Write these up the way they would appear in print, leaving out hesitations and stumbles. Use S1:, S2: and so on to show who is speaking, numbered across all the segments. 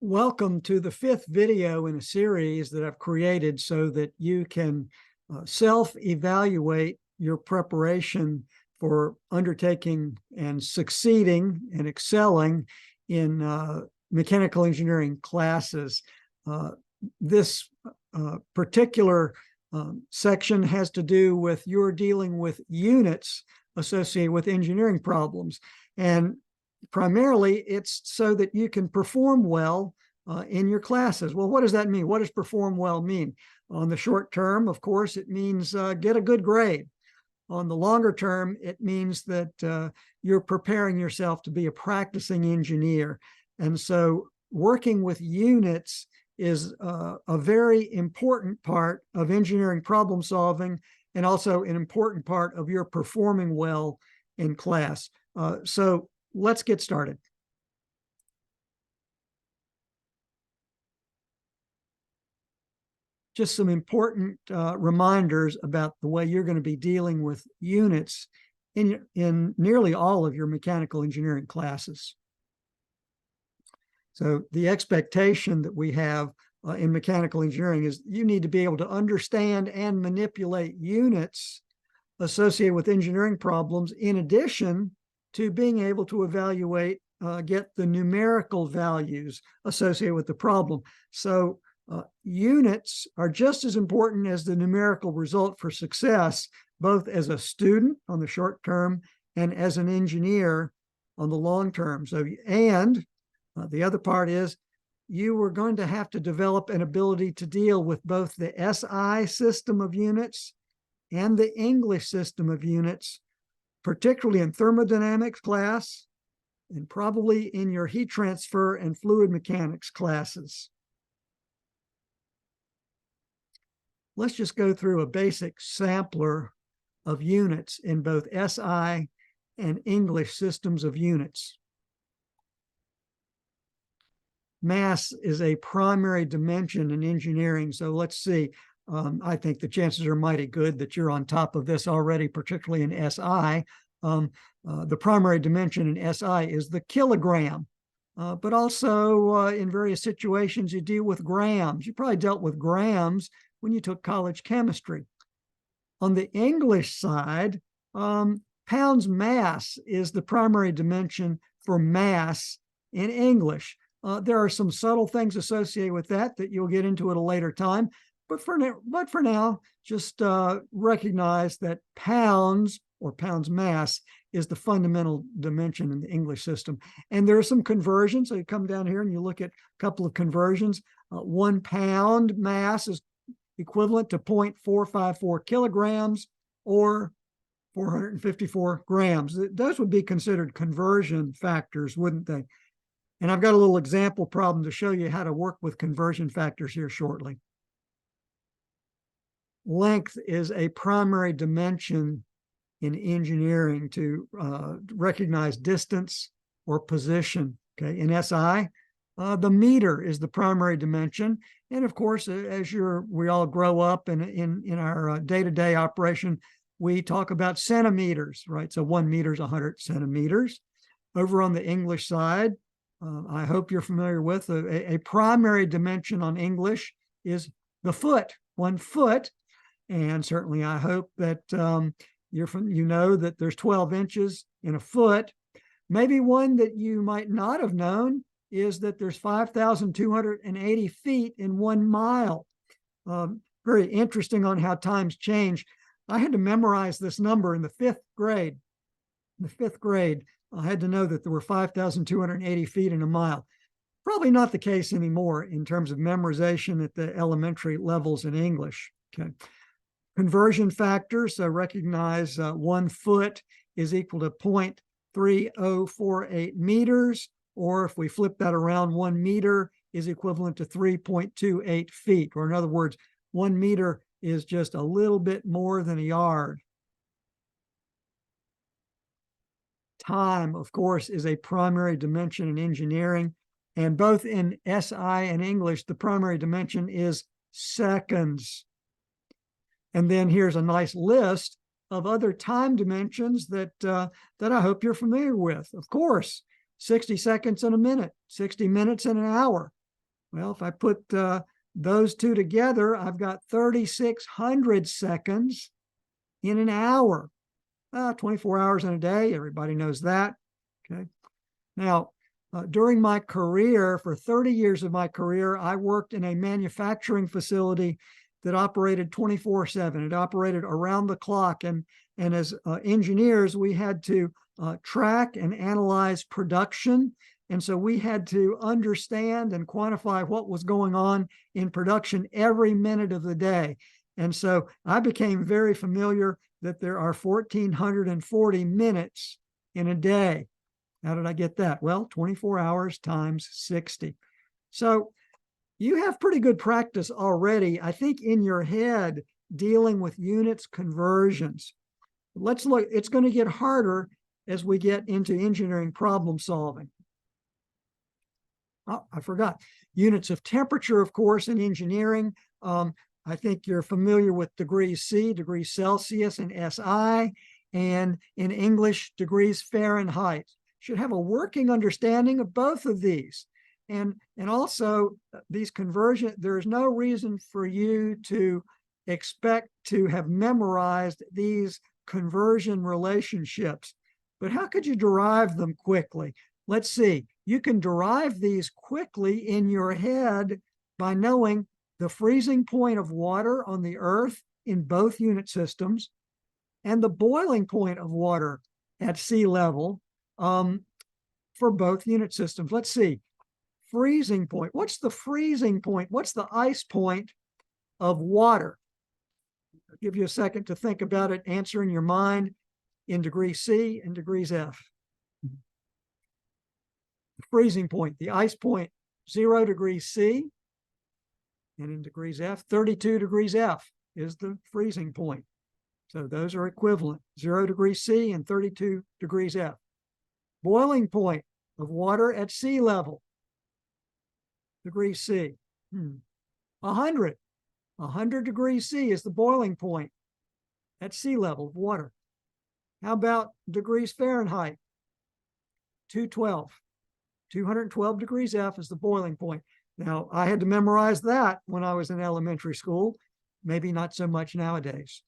S1: Welcome to the fifth video in a series that I've created so that you can self-evaluate your preparation for undertaking and succeeding and excelling in mechanical engineering classes. This particular section has to do with your dealing with units associated with engineering problems. And primarily, it's so that you can perform well in your classes. Well, what does that mean? What does perform well mean? On the short term, of course, it means get a good grade. On the longer term, it means that you're preparing yourself to be a practicing engineer. And so working with units is a very important part of engineering problem solving, and also an important part of your performing well in class. So let's get started. Just some important reminders about the way you're going to be dealing with units in nearly all of your mechanical engineering classes. So the expectation that we have in mechanical engineering is you need to be able to understand and manipulate units associated with engineering problems, in addition to being able to evaluate, get the numerical values associated with the problem. So units are just as important as the numerical result for success, both as a student on the short term and as an engineer on the long term. So, and the other part is you are going to have to develop an ability to deal with both the SI system of units and the English system of units, particularly in thermodynamics class, and probably in your heat transfer and fluid mechanics classes. Let's just go through a basic sampler of units in both SI and English systems of units. Mass is a primary dimension in engineering. So let's see. I think the chances are mighty good that you're on top of this already, particularly in SI. The primary dimension in SI is the kilogram, but also in various situations you deal with grams. You probably dealt with grams when you took college chemistry. On the English side, pounds mass is the primary dimension for mass in English. There are some subtle things associated with that you'll get into at a later time. But for now, just recognize that pounds or pounds mass is the fundamental dimension in the English system. And there are some conversions. So you come down here and you look at a couple of conversions. 1 pound mass is equivalent to 0.454 kilograms or 454 grams. Those would be considered conversion factors, wouldn't they? And I've got a little example problem to show you how to work with conversion factors here shortly. Length is a primary dimension in engineering to recognize distance or position. Okay, in SI, the meter is the primary dimension. And of course, as we all grow up and in our day-to-day operation, we talk about centimeters, right? So 1 meter is 100 centimeters. Over on the English side, I hope you're familiar with a primary dimension on English is the foot, 1 foot. And certainly I hope that you know that there's 12 inches in a foot. Maybe one that you might not have known is that there's 5,280 feet in 1 mile. Very interesting on how times change. I had to memorize this number in the 5th grade. In the 5th grade, I had to know that there were 5,280 feet in a mile. Probably not the case anymore in terms of memorization at the elementary levels in English. Okay. Conversion factors, so recognize 1 foot is equal to 0.3048 meters, or if we flip that around, 1 meter is equivalent to 3.28 feet, or in other words, 1 meter is just a little bit more than a yard. Time, of course, is a primary dimension in engineering, and both in SI and English, the primary dimension is seconds. And then here's a nice list of other time dimensions that I hope you're familiar with. Of course, 60 seconds in a minute, 60 minutes in an hour, Well, if I put those two together, I've got 3,600 seconds in an hour. 24 hours in a day, everybody knows that. Okay. Now, during my career, for 30 years of my career, I worked in a manufacturing facility that operated 24/7. It operated around the clock. And as engineers, we had to track and analyze production. And so we had to understand and quantify what was going on in production every minute of the day. And so I became very familiar that there are 1,440 minutes in a day. How did I get that? Well, 24 hours times 60. So you have pretty good practice already, I think, in your head dealing with units conversions. Let's look, it's going to get harder as we get into engineering problem solving. Oh, I forgot. Units of temperature, of course, in engineering. I think you're familiar with degrees C, degrees Celsius, and SI, and in English, degrees Fahrenheit. Should have a working understanding of both of these. And also these conversion, there's no reason for you to expect to have memorized these conversion relationships. But how could you derive them quickly? Let's see. You can derive these quickly in your head by knowing the freezing point of water on the Earth in both unit systems and the boiling point of water at sea level for both unit systems. Let's see. Freezing point. What's the freezing point? What's the ice point of water? I'll give you a second to think about it. Answer in your mind in degrees C and degrees F. The freezing point, the ice point, 0 degrees C, and in degrees F, 32 degrees F is the freezing point. So those are equivalent, 0 degrees C and 32 degrees F. Boiling point of water at sea level, degrees C, 100. 100 degrees C is the boiling point at sea level of water. How about degrees Fahrenheit? 212. 212 degrees F is the boiling point. Now, I had to memorize that when I was in elementary school, maybe not so much nowadays.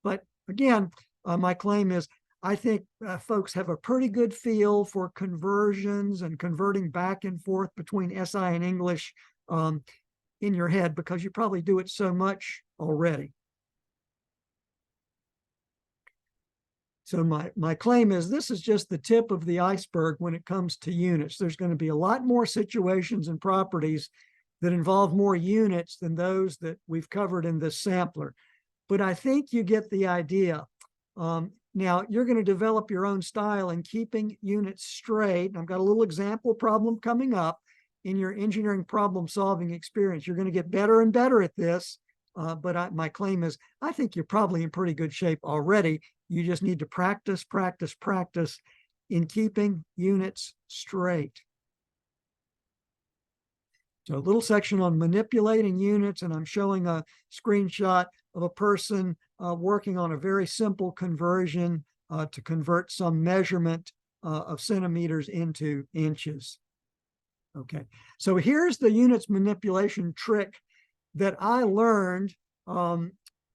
S1: But again, my claim is I think folks have a pretty good feel for conversions and converting back and forth between SI and English in your head because you probably do it so much already. So my claim is this is just the tip of the iceberg when it comes to units. There's going to be a lot more situations and properties that involve more units than those that we've covered in this sampler. But I think you get the idea. Now, you're going to develop your own style in keeping units straight. I've got a little example problem coming up in your engineering problem solving experience. You're going to get better and better at this. But my claim is I think you're probably in pretty good shape already. You just need to practice, practice, practice in keeping units straight. So a little section on manipulating units, and I'm showing a screenshot of a person working on a very simple conversion to convert some measurement of centimeters into inches. Okay, so here's the units manipulation trick that I learned,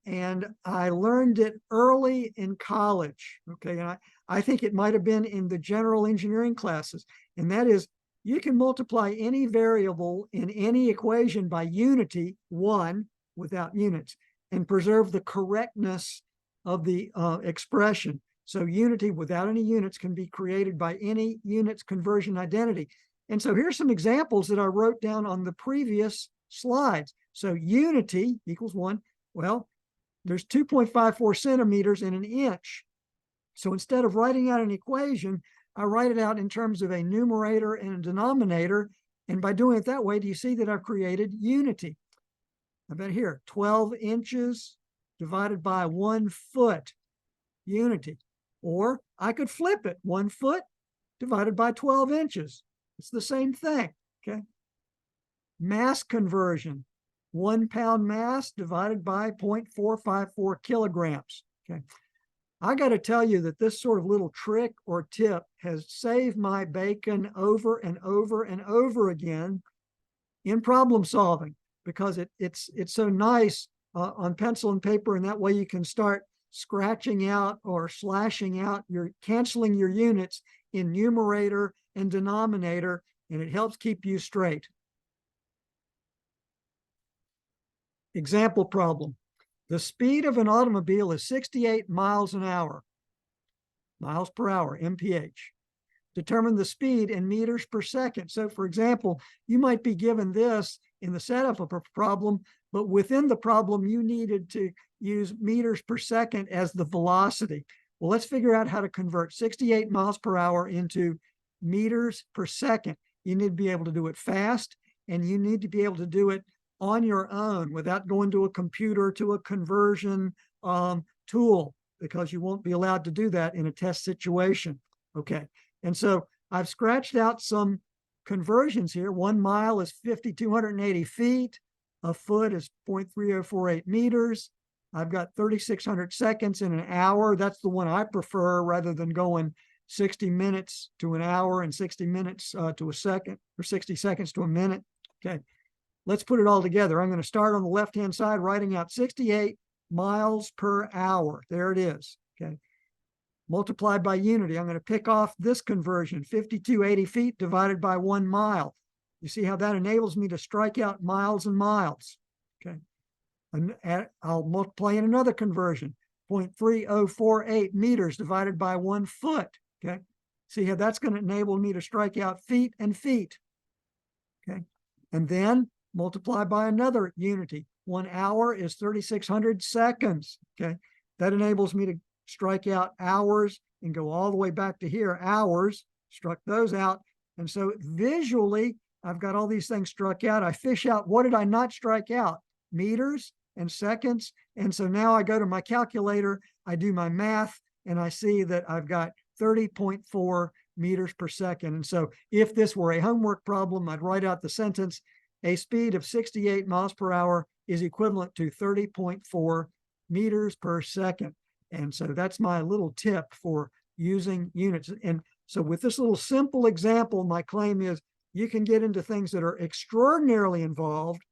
S1: and I learned it early in college. Okay, and I think it might have been in the general engineering classes, and that is you can multiply any variable in any equation by unity, 1, without units, and preserve the correctness of the expression. So unity without any units can be created by any units conversion identity. And so here's some examples that I wrote down on the previous slides. So unity equals 1. Well, there's 2.54 centimeters in an inch. So instead of writing out an equation, I write it out in terms of a numerator and a denominator. And by doing it that way, do you see that I've created unity? How about here? 12 inches divided by 1 foot, unity. Or I could flip it, 1 foot divided by 12 inches. It's the same thing, okay? Mass conversion, 1 pound mass divided by 0.454 kilograms, okay? I got to tell you that this sort of little trick or tip has saved my bacon over and over and over again in problem solving, because it's so nice on pencil and paper, and that way you can start scratching out or slashing out, you're canceling your units in numerator and denominator, and it helps keep you straight. Example problem. The speed of an automobile is 68 miles an hour, miles per hour, mph. Determine the speed in meters per second. So for example, you might be given this in the setup of a problem, but within the problem, you needed to use meters per second as the velocity. Well, let's figure out how to convert 68 miles per hour into meters per second. You need to be able to do it fast, and you need to be able to do it on your own without going to a computer, to a conversion tool, because you won't be allowed to do that in a test situation. Okay. And so I've scratched out some conversions here. 1 mile is 5,280 feet. A foot is 0.3048 meters. I've got 3,600 seconds in an hour. That's the one I prefer, rather than going 60 minutes to an hour and 60 minutes to a second, or 60 seconds to a minute. Okay, let's put it all together. I'm going to start on the left-hand side, writing out 68 miles per hour. There it is. Okay. Multiplied by unity. I'm going to pick off this conversion, 5,280 feet divided by 1 mile. You see how that enables me to strike out miles and miles. Okay. And I'll multiply in another conversion, 0.3048 meters divided by 1 foot. Okay. See how that's going to enable me to strike out feet and feet. Okay. And then multiply by another unity. 1 hour is 3,600 seconds. Okay. That enables me to strike out hours and go all the way back to here, hours, struck those out. And so visually, I've got all these things struck out. I fish out, what did I not strike out? Meters and seconds. And so now I go to my calculator, I do my math, and I see that I've got 30.4 meters per second. And so if this were a homework problem, I'd write out the sentence, a speed of 68 miles per hour is equivalent to 30.4 meters per second. And so that's my little tip for using units. And so with this little simple example, my claim is you can get into things that are extraordinarily involved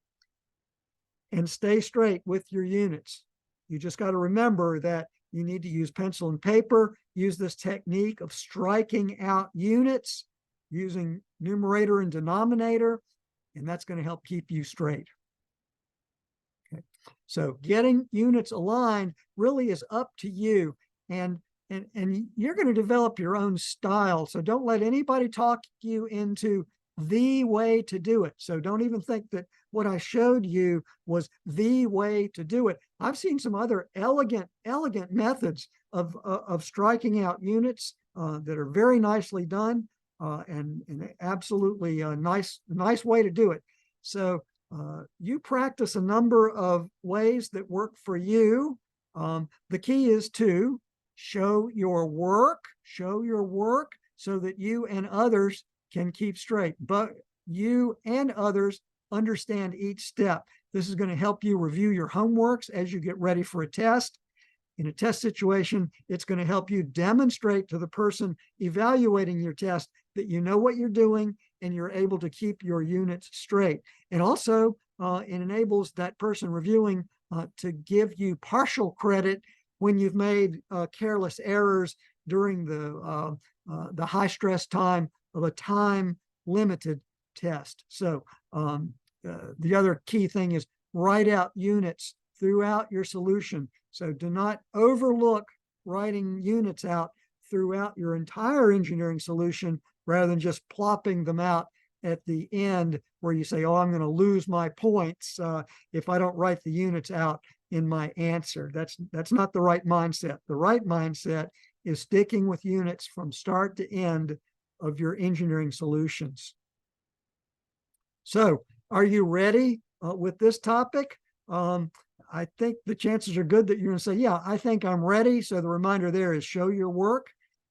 S1: and stay straight with your units. You just got to remember that you need to use pencil and paper, use this technique of striking out units using numerator and denominator, and that's going to help keep you straight. Okay. So getting units aligned really is up to you, and you're going to develop your own style. So don't let anybody talk you into the way to do it. So don't even think that what I showed you was the way to do it. I've seen some other elegant methods of striking out units that are very nicely done, and absolutely a nice way to do it. So you practice a number of ways that work for you. The key is to show your work so that you and others can keep straight, but you and others understand each step. This is going to help you review your homeworks as you get ready for a test. In a test situation, it's going to help you demonstrate to the person evaluating your test that you know what you're doing and you're able to keep your units straight. And also, it enables that person reviewing to give you partial credit when you've made careless errors during the high stress time of a time limited test. So the other key thing is write out units throughout your solution. So do not overlook writing units out throughout your entire engineering solution rather than just plopping them out at the end where you say, oh, I'm going to lose my points if I don't write the units out in my answer. That's not the right mindset. The right mindset is sticking with units from start to end of your engineering solutions. So are you ready with this topic? I think the chances are good that you're going to say, yeah, I think I'm ready. So the reminder there is show your work,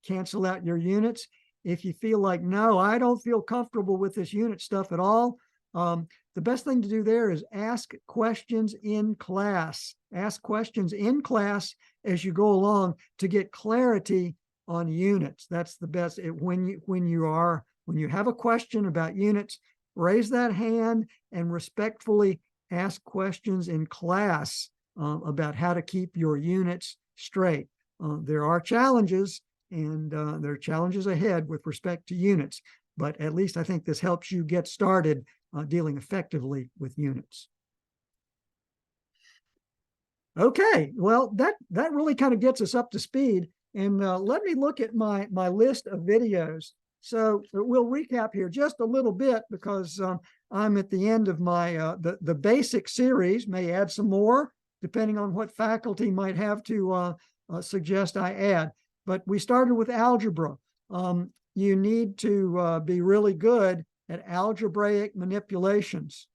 S1: cancel out your units. If you feel like, no, I don't feel comfortable with this unit stuff at all, the best thing to do there is ask questions in class. Ask questions in class as you go along to get clarity on units. That's the best. When you have a question about units, raise that hand and respectfully ask questions in class about how to keep your units straight. There are challenges, and there are challenges ahead with respect to units, but at least I think this helps you get started dealing effectively with units. Okay, well, that really kind of gets us up to speed. And let me look at my list of videos. So we'll recap here just a little bit, because I'm at the end of my the basic series. May add some more depending on what faculty might have to suggest I add. But we started with algebra. You need to be really good at algebraic manipulations.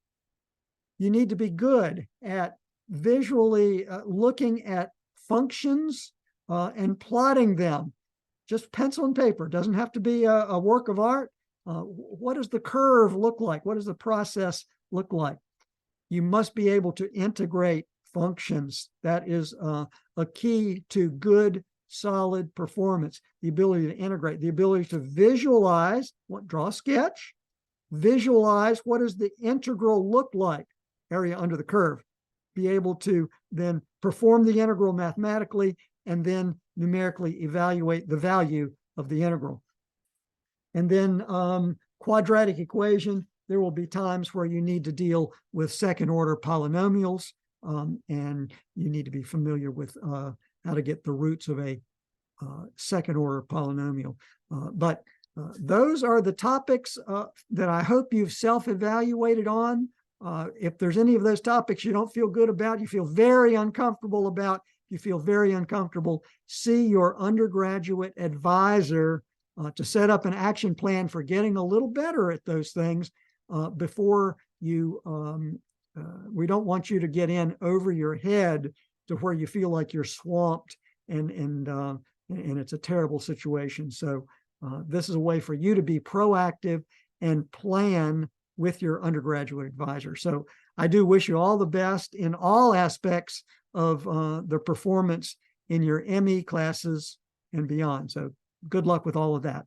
S1: You need to be good at visually looking at functions and plotting them. Just pencil and paper. Doesn't have to be a work of art. What does the curve look like? What does the process look like? You must be able to integrate functions. That is a key to good, solid performance. The ability to integrate, the ability to visualize, draw a sketch, visualize what does the integral look like, area under the curve. Be able to then perform the integral mathematically and then numerically evaluate the value of the integral. And then quadratic equation, there will be times where you need to deal with second order polynomials, and you need to be familiar with how to get the roots of a second order polynomial. But those are the topics that I hope you've self-evaluated on. If there's any of those topics you don't feel good about, you feel very uncomfortable about, you feel very uncomfortable, see your undergraduate advisor to set up an action plan for getting a little better at those things before you, we don't want you to get in over your head to where you feel like you're swamped and it's a terrible situation. So this is a way for you to be proactive and plan with your undergraduate advisor. So I do wish you all the best in all aspects of the performance in your ME classes and beyond. So good luck with all of that.